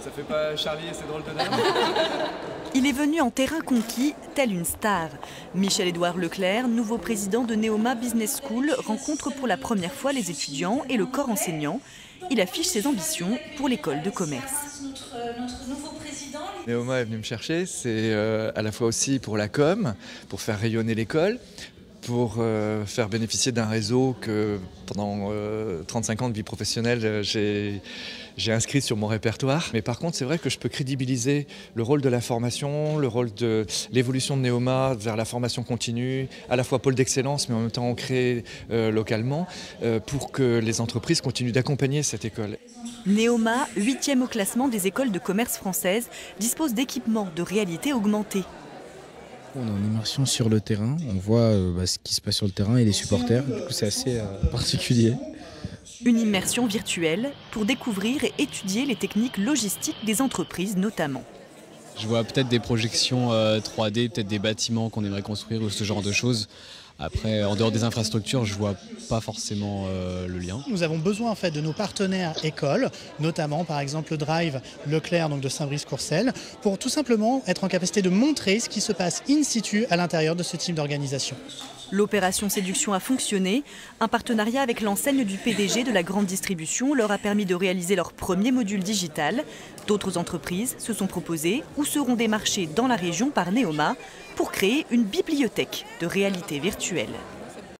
Ça fait pas Charlie et ses drôles de dames? Il est venu en terrain conquis, tel une star. Michel-Édouard Leclerc, nouveau président de Neoma Business School, rencontre pour la première fois les étudiants et le corps enseignant. Il affiche ses ambitions pour l'école de commerce. Neoma est venu me chercher, c'est à la fois aussi pour la com, pour faire rayonner l'école, pour faire bénéficier d'un réseau que pendant 35 ans de vie professionnelle j'ai inscrit sur mon répertoire. Mais par contre, c'est vrai que je peux crédibiliser le rôle de la formation, le rôle de l'évolution de Neoma vers la formation continue, à la fois pôle d'excellence mais en même temps ancré localement, pour que les entreprises continuent d'accompagner cette école. Neoma, 8e au classement des écoles de commerce françaises, dispose d'équipements de réalité augmentée. On est en immersion sur le terrain, on voit ce qui se passe sur le terrain et les supporters, du coup c'est assez particulier. Une immersion virtuelle pour découvrir et étudier les techniques logistiques des entreprises notamment. Je vois peut-être des projections 3D, peut-être des bâtiments qu'on aimerait construire ou ce genre de choses. Après, en dehors des infrastructures, je ne vois pas forcément le lien. Nous avons besoin en fait de nos partenaires écoles, notamment par exemple le Drive Leclerc donc de Saint-Brice-Courcelles, pour tout simplement être en capacité de montrer ce qui se passe in situ à l'intérieur de ce type d'organisation. L'opération séduction a fonctionné. Un partenariat avec l'enseigne du PDG de la grande distribution leur a permis de réaliser leur premier module digital. D'autres entreprises se sont proposées ou seront démarchées dans la région par Neoma pour créer une bibliothèque de réalité virtuelle.